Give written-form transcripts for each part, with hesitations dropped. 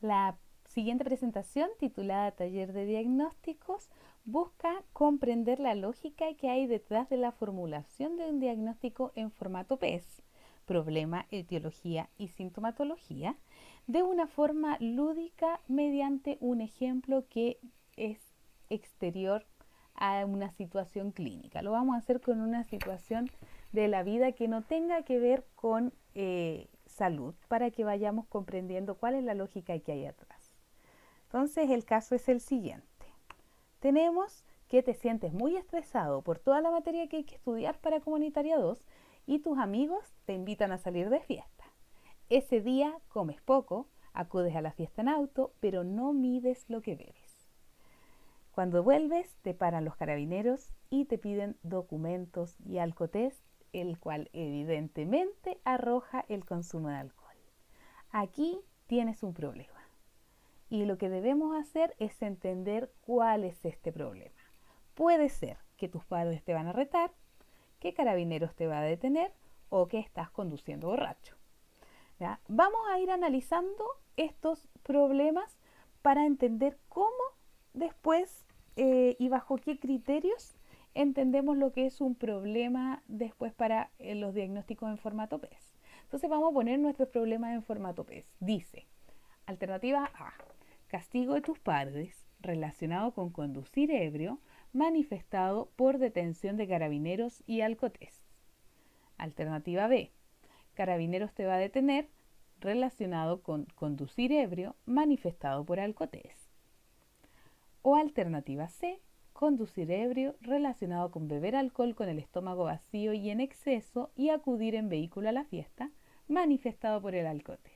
La siguiente presentación, titulada Taller de Diagnósticos, busca comprender la lógica que hay detrás de la formulación de un diagnóstico en formato PES, problema, etiología y sintomatología, de una forma lúdica mediante un ejemplo que es exterior a una situación clínica. Lo vamos a hacer con una situación de la vida que no tenga que ver con salud, para que vayamos comprendiendo cuál es la lógica que hay atrás. Entonces el caso es el siguiente. Tenemos que te sientes muy estresado por toda la materia que hay que estudiar para Comunitaria 2 y tus amigos te invitan a salir de fiesta. Ese día comes poco, acudes a la fiesta en auto, pero no mides lo que bebes. Cuando vuelves, te paran los carabineros y te piden documentos y alcotest, el cual evidentemente arroja el consumo de alcohol. Aquí tienes un problema y lo que debemos hacer es entender cuál es este problema. Puede ser que tus padres te van a retar, que Carabineros te va a detener o que estás conduciendo borracho. ¿Ya? Vamos a ir analizando estos problemas para entender cómo después y bajo qué criterios entendemos lo que es un problema después para los diagnósticos en formato PES. Entonces vamos a poner nuestros problemas en formato PES. Dice, alternativa A, castigo de tus padres relacionado con conducir ebrio manifestado por detención de carabineros y alcotest. Alternativa B, Carabineros te va a detener relacionado con conducir ebrio manifestado por alcotest. O alternativa C, conducir ebrio relacionado con beber alcohol con el estómago vacío y en exceso y acudir en vehículo a la fiesta manifestado por el alcotest.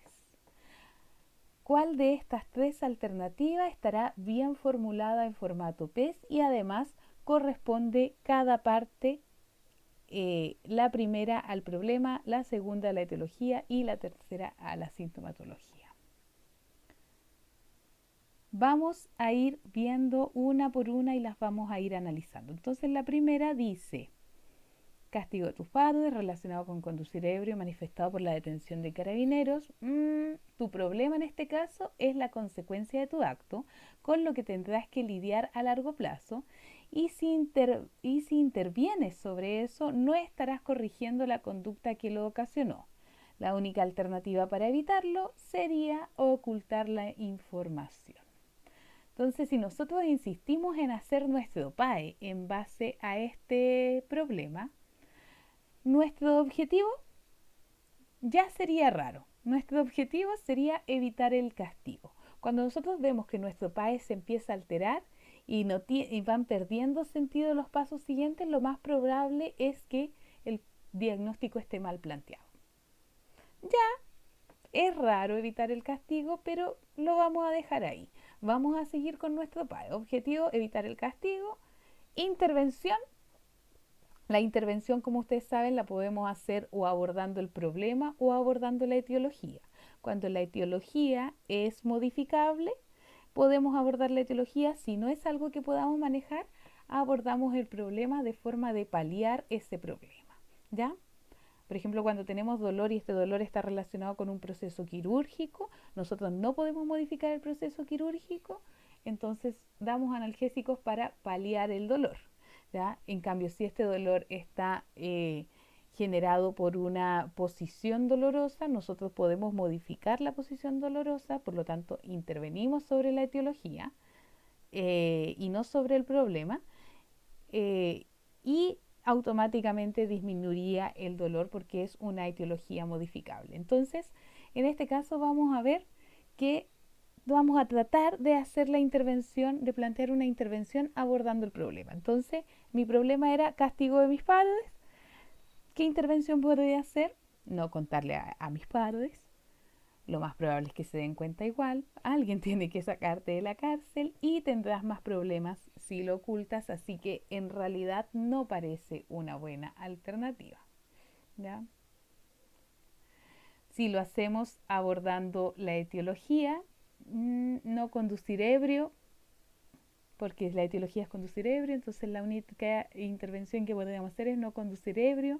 ¿Cuál de estas tres alternativas estará bien formulada en formato PES y además corresponde cada parte? La primera al problema, la segunda a la etiología y la tercera a la sintomatología. Vamos a ir viendo una por una y las vamos a ir analizando. Entonces la primera dice, castigo de tus padres relacionado con conducir ebrio manifestado por la detención de carabineros. Tu problema en este caso es la consecuencia de tu acto, con lo que tendrás que lidiar a largo plazo. Y si intervienes sobre eso, no estarás corrigiendo la conducta que lo ocasionó. La única alternativa para evitarlo sería ocultar la información. Entonces, si nosotros insistimos en hacer nuestro PAE en base a este problema, nuestro objetivo ya sería raro. Nuestro objetivo sería evitar el castigo. Cuando nosotros vemos que nuestro PAE se empieza a alterar y van perdiendo sentido los pasos siguientes, lo más probable es que el diagnóstico esté mal planteado. Ya es raro evitar el castigo, pero lo vamos a dejar ahí. Vamos a seguir con nuestro PAE. Objetivo, evitar el castigo. Intervención. La intervención, como ustedes saben, la podemos hacer o abordando el problema o abordando la etiología. Cuando la etiología es modificable, podemos abordar la etiología. Si no es algo que podamos manejar, abordamos el problema de forma de paliar ese problema. ¿Ya? Por ejemplo, cuando tenemos dolor y este dolor está relacionado con un proceso quirúrgico, nosotros no podemos modificar el proceso quirúrgico, entonces damos analgésicos para paliar el dolor. ¿Ya? En cambio, si este dolor está generado por una posición dolorosa, nosotros podemos modificar la posición dolorosa, por lo tanto intervenimos sobre la etiología y no sobre el problema. Y automáticamente disminuiría el dolor porque es una etiología modificable. Entonces, en este caso vamos a ver que vamos a tratar de hacer la intervención, de plantear una intervención abordando el problema. Entonces, mi problema era castigo de mis padres. ¿Qué intervención podría hacer? No contarle a mis padres. Lo más probable es que se den cuenta igual. Alguien tiene que sacarte de la cárcel y tendrás más problemas si lo ocultas. Así que en realidad no parece una buena alternativa. ¿Ya? Si lo hacemos abordando la etiología, no conducir ebrio, porque la etiología es conducir ebrio, entonces la única intervención que podríamos hacer es no conducir ebrio,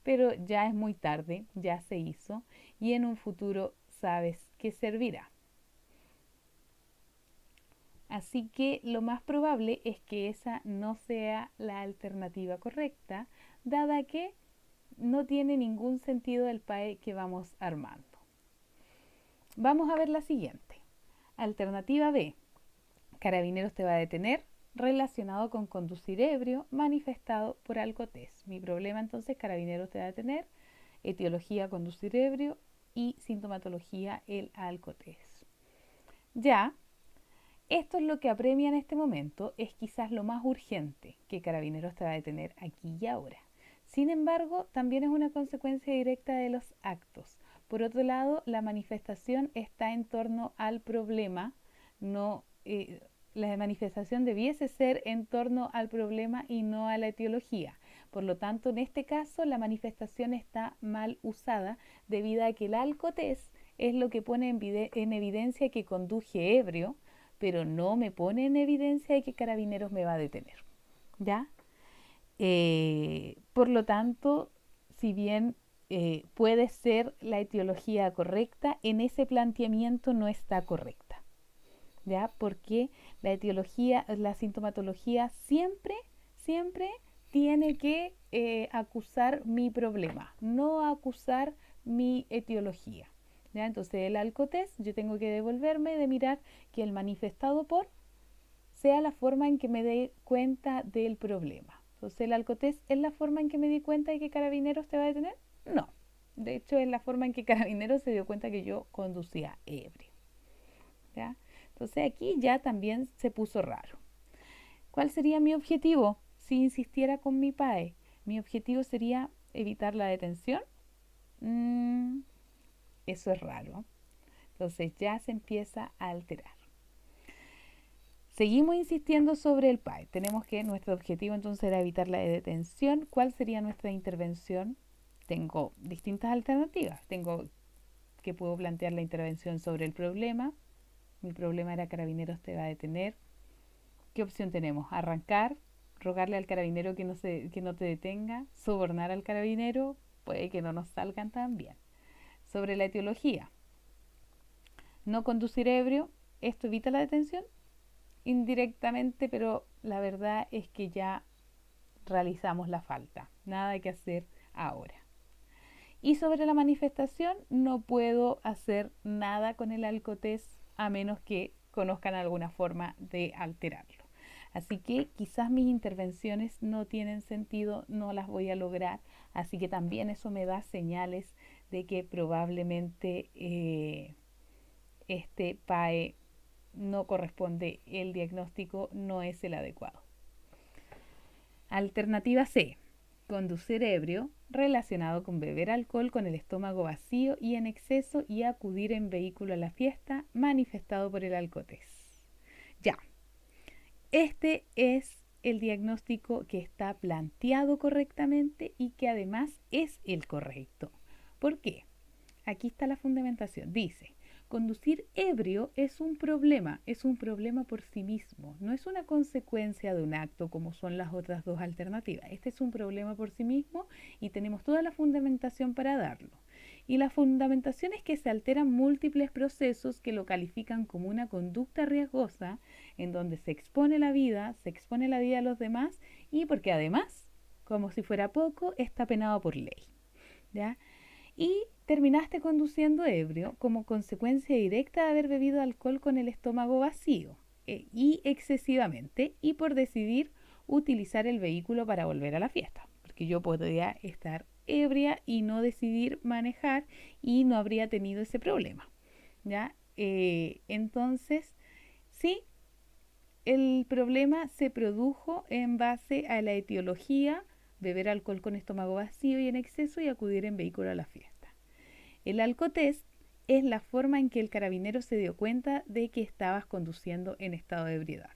pero ya es muy tarde, ya se hizo y en un futuro sabes que servirá. Así que lo más probable es que esa no sea la alternativa correcta, dada que no tiene ningún sentido el PAE que vamos armando. Vamos a ver la siguiente. Alternativa B. Carabineros te va a detener relacionado con conducir ebrio manifestado por alcotés. Mi problema entonces, Carabineros te va a detener, etiología conducir ebrio y sintomatología el alcotés. Ya, esto es lo que apremia en este momento, es quizás lo más urgente que Carabineros te va a detener aquí y ahora. Sin embargo, también es una consecuencia directa de los actos. Por otro lado, la manifestación está en torno al problema, no, la manifestación debiese ser en torno al problema y no a la etiología. Por lo tanto, en este caso, la manifestación está mal usada debido a que el alcotés es lo que pone en evidencia que conduje ebrio, pero no me pone en evidencia de que Carabineros me va a detener. ¿Ya? Por lo tanto, si bien puede ser la etiología correcta, en ese planteamiento no está correcta. ¿Ya? Porque la etiología, la sintomatología siempre tiene que acusar mi problema, no acusar mi etiología. ¿Ya? Entonces el alcotés yo tengo que devolverme de mirar que el manifestado por sea la forma en que me dé cuenta del problema. Entonces el alcotés es la forma en que me di cuenta de que Carabineros te va a detener. No, de hecho es la forma en que Carabineros se dio cuenta que yo conducía ebrio. ¿Ya? Entonces aquí ya también se puso raro. ¿Cuál sería mi objetivo si insistiera con mi PAE? Mi objetivo sería evitar la detención. Eso es raro. Entonces ya se empieza a alterar. Seguimos insistiendo sobre el PAE. Tenemos que nuestro objetivo entonces era evitar la detención. ¿Cuál sería nuestra intervención? Tengo distintas alternativas. Tengo que puedo plantear la intervención sobre el problema. Mi problema era Carabineros te va a detener. ¿Qué opción tenemos? Arrancar, rogarle al carabinero que no te detenga, sobornar al carabinero, puede que no nos salgan tan bien. Sobre la etiología, no conducir ebrio, ¿esto evita la detención? Indirectamente, pero la verdad es que ya realizamos la falta. Nada hay que hacer ahora. Y sobre la manifestación, no puedo hacer nada con el alcotés a menos que conozcan alguna forma de alterarlo. Así que quizás mis intervenciones no tienen sentido, no las voy a lograr. Así que también eso me da señales de que probablemente este PAE no corresponde, el diagnóstico no es el adecuado. Alternativa C. Conducir ebrio relacionado con beber alcohol con el estómago vacío y en exceso y acudir en vehículo a la fiesta manifestado por el alcotés. Ya, este es el diagnóstico que está planteado correctamente y que además es el correcto. ¿Por qué? Aquí está la fundamentación. Dice, conducir ebrio es un problema por sí mismo, no es una consecuencia de un acto como son las otras dos alternativas. Este es un problema por sí mismo y tenemos toda la fundamentación para darlo. Y la fundamentación es que se alteran múltiples procesos que lo califican como una conducta riesgosa en donde se expone la vida a los demás y porque además, como si fuera poco, está penado por ley. ¿Ya? Y terminaste conduciendo ebrio como consecuencia directa de haber bebido alcohol con el estómago vacío y excesivamente y por decidir utilizar el vehículo para volver a la fiesta, porque yo podría estar ebria y no decidir manejar y no habría tenido ese problema. ¿Ya? Entonces, sí, el problema se produjo en base a la etiología, beber alcohol con estómago vacío y en exceso y acudir en vehículo a la fiesta. El alcotest es la forma en que el carabinero se dio cuenta de que estabas conduciendo en estado de ebriedad.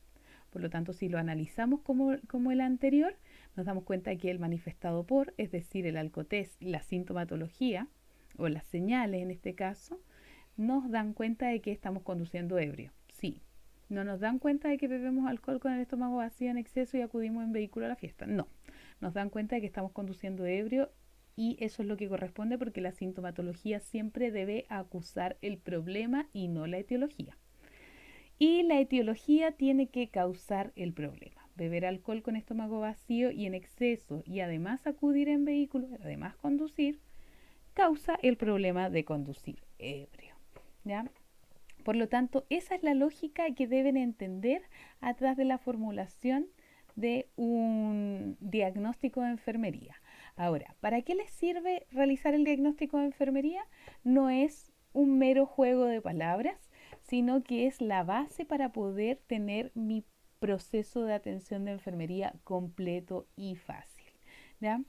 Por lo tanto, si lo analizamos como el anterior, nos damos cuenta que el manifestado por, es decir, el alcotest, la sintomatología o las señales en este caso, nos dan cuenta de que estamos conduciendo ebrio. Sí. No nos dan cuenta de que bebemos alcohol con el estómago vacío en exceso y acudimos en vehículo a la fiesta. No. Nos dan cuenta de que estamos conduciendo ebrio y eso es lo que corresponde porque la sintomatología siempre debe acusar el problema y no la etiología. Y la etiología tiene que causar el problema. Beber alcohol con estómago vacío y en exceso y además acudir en vehículo, además conducir, causa el problema de conducir ebrio. ¿Ya? Por lo tanto, esa es la lógica que deben entender atrás de la formulación de un diagnóstico de enfermería. Ahora, ¿para qué les sirve realizar el diagnóstico de enfermería? No es un mero juego de palabras, sino que es la base para poder tener mi proceso de atención de enfermería completo y fácil. ¿Ya?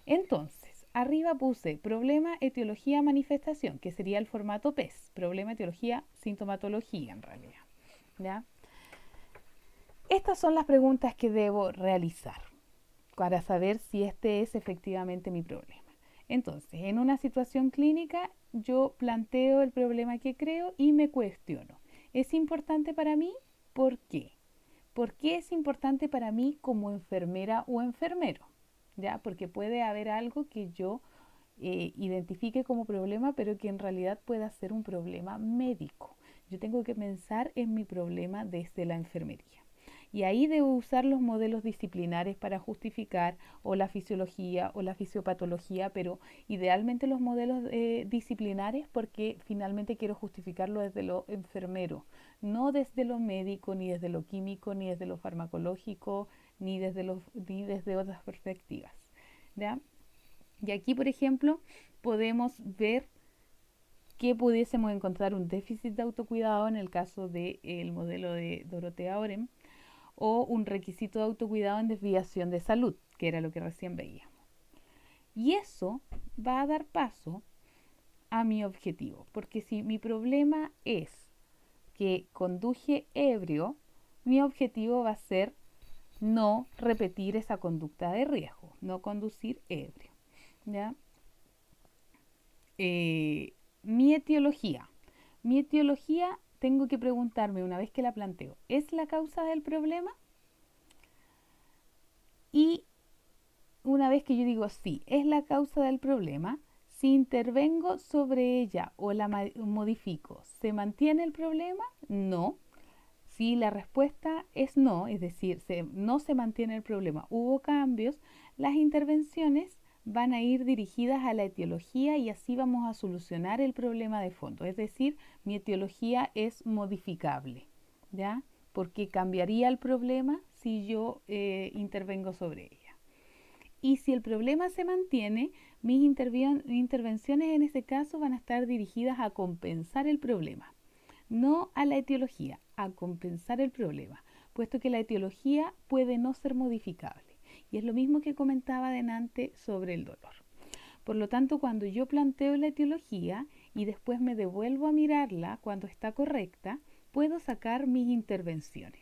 Entonces, arriba puse problema, etiología, manifestación, que sería el formato PES, problema, etiología, sintomatología en realidad. ¿Ya? Estas son las preguntas que debo realizar para saber si este es efectivamente mi problema. Entonces, en una situación clínica, yo planteo el problema que creo y me cuestiono. ¿Es importante para mí? ¿Por qué? ¿Por qué es importante para mí como enfermera o enfermero? ¿Ya? Porque puede haber algo que yo identifique como problema, pero que en realidad pueda ser un problema médico. Yo tengo que pensar en mi problema desde la enfermería. Y ahí debo usar los modelos disciplinares para justificar o la fisiología o la fisiopatología, pero idealmente los modelos disciplinares porque finalmente quiero justificarlo desde lo enfermero, no desde lo médico, ni desde lo químico, ni desde lo farmacológico, ni desde otras perspectivas. ¿Ya? Y aquí, por ejemplo, podemos ver que pudiésemos encontrar un déficit de autocuidado en el caso del modelo de Dorothea Orem o un requisito de autocuidado en desviación de salud, que era lo que recién veíamos. Y eso va a dar paso a mi objetivo, porque si mi problema es que conduje ebrio, mi objetivo va a ser no repetir esa conducta de riesgo, no conducir ebrio. ¿Ya? Mi etiología. Mi etiología tengo que preguntarme una vez que la planteo, ¿es la causa del problema? Y una vez que yo digo sí, es la causa del problema, si intervengo sobre ella o la modifico, ¿se mantiene el problema? No. Si la respuesta es no, es decir, no se mantiene el problema, hubo cambios, las intervenciones van a ir dirigidas a la etiología y así vamos a solucionar el problema de fondo. Es decir, mi etiología es modificable, ¿ya? Porque cambiaría el problema si yo intervengo sobre ella. Y si el problema se mantiene, mis intervenciones en ese caso van a estar dirigidas a compensar el problema, no a la etiología, a compensar el problema, puesto que la etiología puede no ser modificable. Y es lo mismo que comentaba delante sobre el dolor. Por lo tanto, cuando yo planteo la etiología y después me devuelvo a mirarla cuando está correcta, puedo sacar mis intervenciones,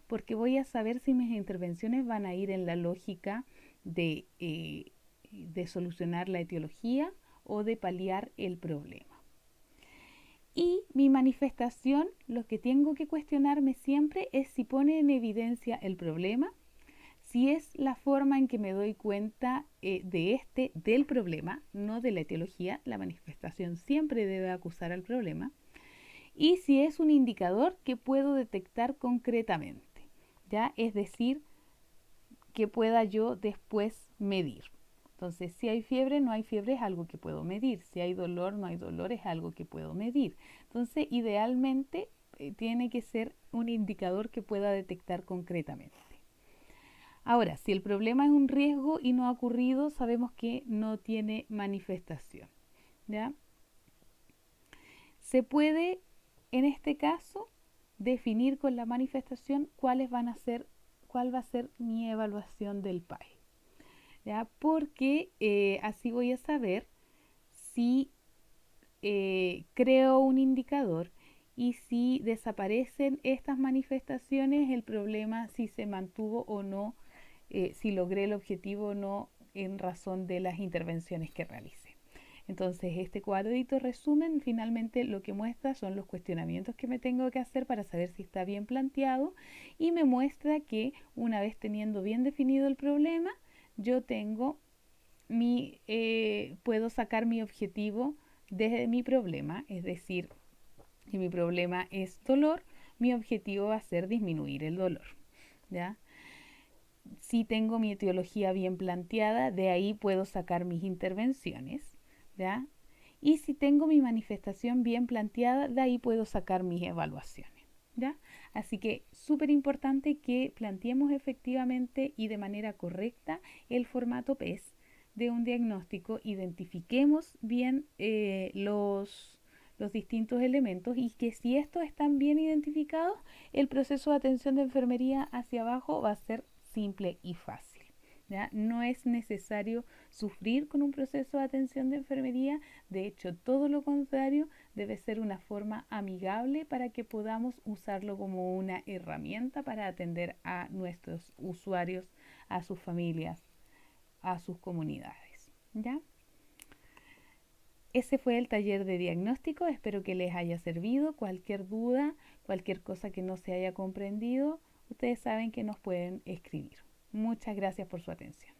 porque voy a saber si mis intervenciones van a ir en la lógica de solucionar la etiología o de paliar el problema. Y mi manifestación, lo que tengo que cuestionarme siempre es si pone en evidencia el problema, si es la forma en que me doy cuenta del problema, no de la etiología. La manifestación siempre debe acusar al problema. Y si es un indicador que puedo detectar concretamente, ¿ya? Es decir, que pueda yo después medir. Entonces, si hay fiebre, no hay fiebre, es algo que puedo medir. Si hay dolor, no hay dolor, es algo que puedo medir. Entonces, idealmente, tiene que ser un indicador que pueda detectar concretamente. Ahora, si el problema es un riesgo y no ha ocurrido, sabemos que no tiene manifestación. ¿Ya? Se puede, en este caso, definir con la manifestación cuál va a ser mi evaluación del PAE. ¿Ya? Porque así voy a saber si creo un indicador y si desaparecen estas manifestaciones, el problema si se mantuvo o no, si logré el objetivo o no en razón de las intervenciones que realicé. Entonces, este cuadrito resumen finalmente lo que muestra son los cuestionamientos que me tengo que hacer para saber si está bien planteado y me muestra que una vez teniendo bien definido el problema, yo tengo puedo sacar mi objetivo desde mi problema, es decir, si mi problema es dolor, mi objetivo va a ser disminuir el dolor, ¿ya? Si tengo mi etiología bien planteada, de ahí puedo sacar mis intervenciones, ¿ya? Y si tengo mi manifestación bien planteada, de ahí puedo sacar mis evaluaciones, ¿ya? Así que súper importante que planteemos efectivamente y de manera correcta el formato PES de un diagnóstico, identifiquemos bien los distintos elementos y que si estos están bien identificados, el proceso de atención de enfermería hacia abajo va a ser simple y fácil. ¿Ya? No es necesario sufrir con un proceso de atención de enfermería, de hecho todo lo contrario, debe ser una forma amigable para que podamos usarlo como una herramienta para atender a nuestros usuarios, a sus familias, a sus comunidades. ¿Ya? Ese fue el taller de diagnóstico, espero que les haya servido. Cualquier duda, cualquier cosa que no se haya comprendido, ustedes saben que nos pueden escribir. Muchas gracias por su atención.